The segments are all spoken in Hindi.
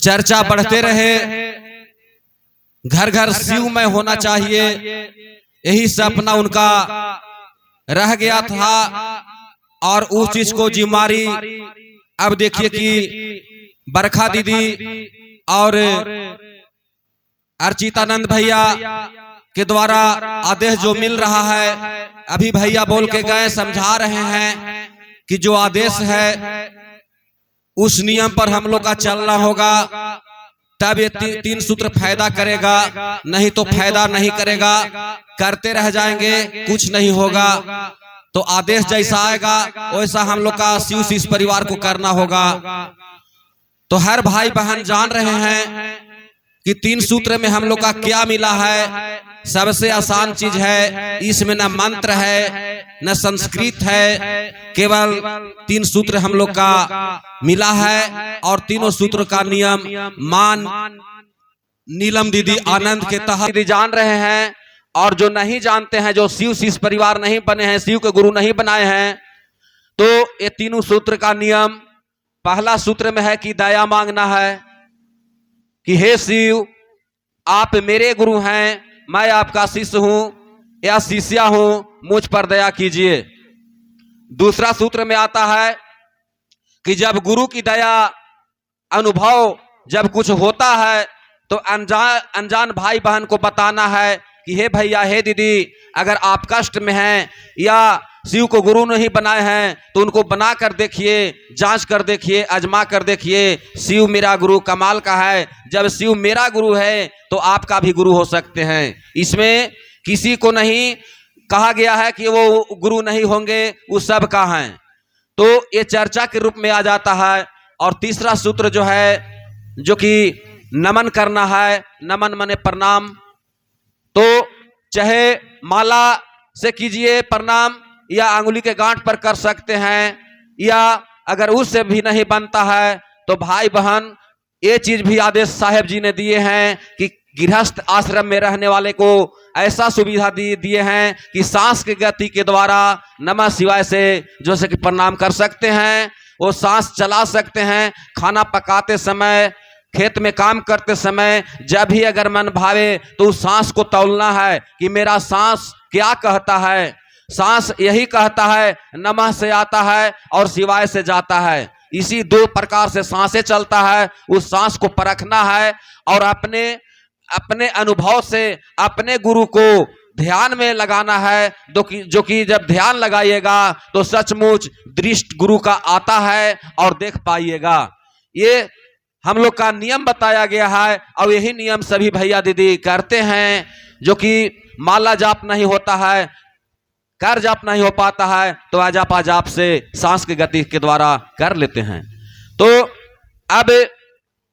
चर्चा बढ़ते रहे, घर घर शिवमय होना चाहिए, यही सपना उनका रह गया था और उस चीज को जिम्मेदारी अब देखिए कि बरखा दीदी और अर्चितानंद भैया के द्वारा आदेश जो मिल रहा है, अभी भैया बोल के गए, समझा रहे हैं कि जो आदेश है उस नियम पर हम लोग का चलना होगा, तब ये तीन सूत्र फायदा करेगा, नहीं तो फायदा नहीं करेगा। करते रह जाएंगे कुछ नहीं होगा। तो आदेश जैसा आएगा वैसा हम लोग का शिव शिष्य परिवार को करना होगा। तो हर भाई बहन जान रहे हैं कि तीन सूत्र में हम लोग का क्या मिला है। सबसे आसान चीज है, इसमें न मंत्र है न संस्कृत है, केवल तीन सूत्र हम लोग का मिला है और तीनों सूत्र का नियम मान नीलम दीदी आनंद के तहत जान रहे हैं। और जो नहीं जानते हैं, जो शिव शिष्य परिवार नहीं बने हैं, शिव के गुरु नहीं बनाए हैं, तो ये तीनों सूत्र का नियम पहला सूत्र में है कि दया मांगना है कि हे शिव, आप मेरे गुरु हैं, मैं आपका शिष्य हूं या शिष्या हूं, मुझ पर दया कीजिए। दूसरा सूत्र में आता है कि जब गुरु की दया अनुभव जब कुछ होता है तो अनजान भाई बहन को बताना है कि हे भैया, हे दीदी, अगर आप कष्ट में हैं या शिव को गुरु नहीं बनाए हैं तो उनको बना कर देखिए, जांच कर देखिए, आजमा कर देखिए। शिव मेरा गुरु कमाल का है, जब शिव मेरा गुरु है तो आपका भी गुरु हो सकते हैं। इसमें किसी को नहीं कहा गया है कि वो गुरु नहीं होंगे, वो सब का हैं। तो ये चर्चा के रूप में आ जाता है। और तीसरा सूत्र जो है, जो कि नमन करना है, नमन माने प्रणाम। तो चाहे माला से कीजिए प्रणाम या अंगुली के गांठ पर कर सकते हैं, या अगर उससे भी नहीं बनता है तो भाई बहन ये चीज भी आदेश साहेब जी ने दिए हैं कि गृहस्थ आश्रम में रहने वाले को ऐसा सुविधा दिए हैं कि सांस की गति के द्वारा नमः शिवाय से जैसे कि प्रणाम कर सकते हैं, वो सांस चला सकते हैं। खाना पकाते समय, खेत में काम करते समय, जब भी अगर मन भावे तो उस सांस को तौलना है कि मेरा सांस क्या कहता है। सांस यही कहता है, नमः से आता है और शिवाय से जाता है। इसी दो प्रकार से सांसें चलता है, उस सांस को परखना है और अपने अनुभव से अपने गुरु को ध्यान में लगाना है। जो कि जब ध्यान लगाइएगा तो सचमुच दृष्ट गुरु का आता है और देख पाइएगा। ये हम लोग का नियम बताया गया है और यही नियम सभी भैया दीदी करते हैं। जो कि माला जाप नहीं होता है, कर जाप नहीं हो पाता है, तो आजापा जाप से सांस की गति के द्वारा कर लेते हैं। तो अब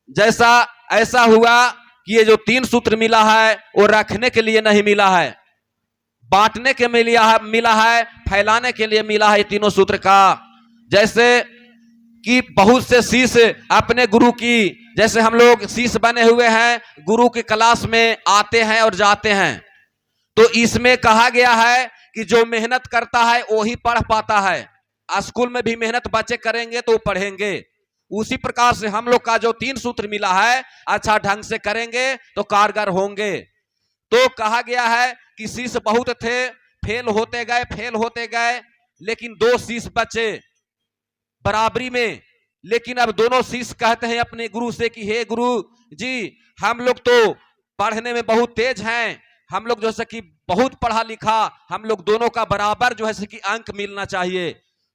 जैसा ऐसा हुआ कि ये जो तीन सूत्र मिला है वो रखने के लिए नहीं मिला है, बांटने के मिला है, फैलाने के लिए मिला है। तीनों सूत्र का जैसे कि बहुत से शिष्य अपने गुरु की, जैसे हम लोग शिष्य बने हुए हैं, गुरु की क्लास में आते हैं और जाते हैं, तो इसमें कहा गया है कि जो मेहनत करता है वही पढ़ पाता है। स्कूल में भी मेहनत बच्चे करेंगे तो पढ़ेंगे। उसी प्रकार से हम लोग का जो तीन सूत्र मिला है, अच्छा ढंग से करेंगे तो कारगर होंगे। तो कहा गया है कि शिष्य बहुत थे, फेल होते गए, लेकिन दो शिष्य बचे बराबरी में। लेकिन अब दोनों शिष्य कहते हैं अपने गुरु से कि हे गुरु जी, हम लोग तो पढ़ने में बहुत तेज हैं, हम लोग जैसे कि बहुत पढ़ा लिखा, हम लोग दोनों का बराबर जो है कि अंक मिलना चाहिए।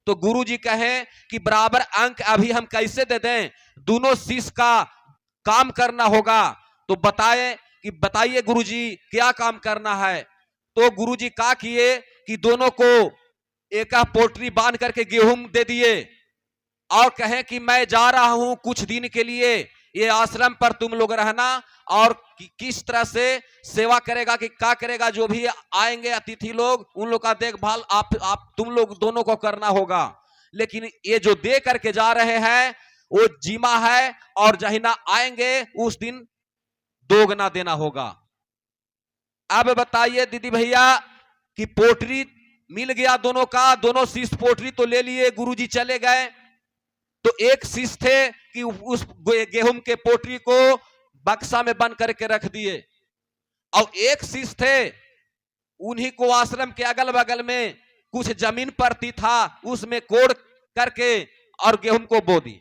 तो गुरु जी कहें कि बराबर अंक अभी हम कैसे दे दें, दोनों शिष्य का काम करना होगा। तो बताइए गुरु जी क्या काम करना है। तो गुरु जी क्या किए कि दोनों को एक पोटली बांध करके गेहूं दे दिए और कहें कि मैं जा रहा हूं कुछ दिन के लिए, ये आश्रम पर तुम लोग रहना और किस तरह से सेवा करेगा कि क्या करेगा, जो भी आएंगे अतिथि लोग उन लोग का देखभाल आप तुम लोग दोनों को करना होगा। लेकिन ये जो दे करके जा रहे हैं वो जीमा है और जहिना आएंगे उस दिन दोगुना देना होगा। अब बताइए दीदी भैया कि पोटरी मिल गया दोनों का, दोनों शिष्य पोटरी तो ले लिए, गुरुजी चले गए। तो एक शिष्य थे कि उस गेहूं के पोटरी को बक्सा में बंद करके रख दिए, और एक शिष्य थे उन्हीं को आश्रम के अगल बगल में कुछ जमीन पड़ती था, उसमें कोड़ करके और गेहूं को बो दी।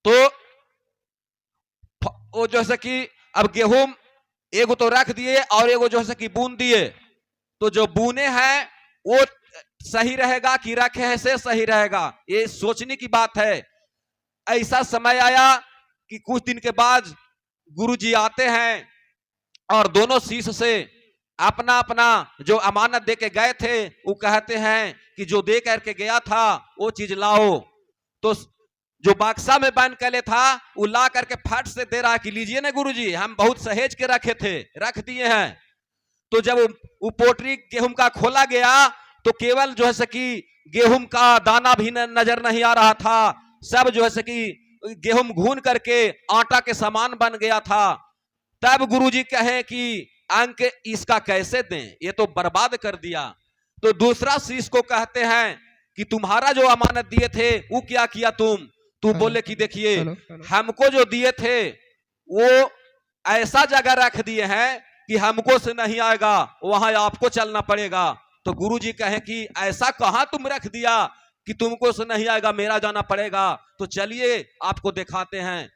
तो वो जैसे कि अब गेहूं एगो तो रख दिए और एगो जैसे कि बून दिए, तो जो बूने हैं वो सही रहेगा कि रखे से सही रहेगा, ये सोचने की बात है। ऐसा समय आया कि कुछ दिन के बाद गुरुजी आते हैं और दोनों शिष्य से अपना अपना जो अमानत दे के गए थे वो कहते हैं कि जो दे करके गया था वो चीज लाओ। तो जो बक्सा में बंद कर था वो ला करके फट से दे रहा कि लीजिए ना गुरुजी, हम बहुत सहेज के रखे थे, रख दिए हैं। तो जब वो पोटरी गेहूं का खोला गया तो केवल जो है कि गेहूं का दाना भी नजर नहीं आ रहा था, सब जो है कि गेहूं घून करके आटा के समान बन गया था। तब गुरुजी कहे कि अंक इसका कैसे दें, ये तो बर्बाद कर दिया। तो दूसरा शिष्य को कहते हैं कि तुम्हारा जो अमानत दिए थे वो क्या किया तू बोले कि देखिए हमको जो दिए थे वो ऐसा जगह रख दिए हैं कि हमको से नहीं आएगा, वहां आपको चलना पड़ेगा। तो गुरुजी कहे कि ऐसा कहां तुम रख दिया कि तुमको से नहीं आएगा, मेरा जाना पड़ेगा। तो चलिए आपको दिखाते हैं।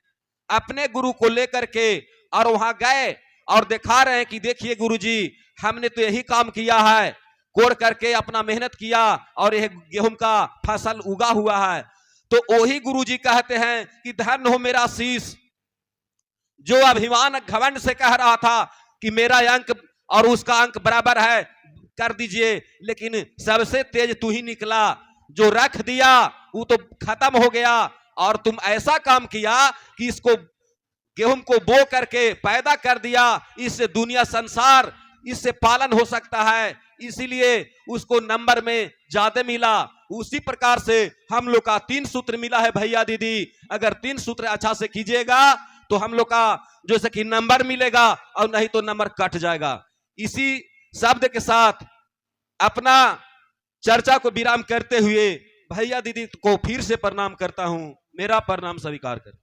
अपने गुरु को लेकर के और वहां गए और दिखा रहे हैं कि देखिए गुरुजी, हमने तो यही काम किया है, कोड़ करके अपना मेहनत किया और यह गेहूं का फसल उगा हुआ है। तो वही गुरुजी कहते हैं कि धन हो मेरा शीश, जो अभिमान घमंड से कह रहा था कि मेरा अंक और उसका अंक बराबर है, कर दीजिए, लेकिन सबसे तेज तू ही निकला, जो रख दिया वो तो खत्म हो गया, और तुम ऐसा काम किया कि इसको गेहूं को बो करके पैदा कर दिया, इससे दुनिया संसार इससे पालन हो सकता है, इसीलिए उसको नंबर में ज्यादा मिला। उसी प्रकार से हम लोग का 3 सूत्र मिला है भैया दीदी, अगर 3 सूत्र अच्छा से कीजिएगा तो हम लोग का जैसे कि नंबर मिलेगा, और नहीं तो नंबर कट जाएगा। इसी शब्द के साथ अपना चर्चा को विराम करते हुए भैया दीदी को फिर से प्रणाम करता हूं, मेरा प्रणाम स्वीकार करें।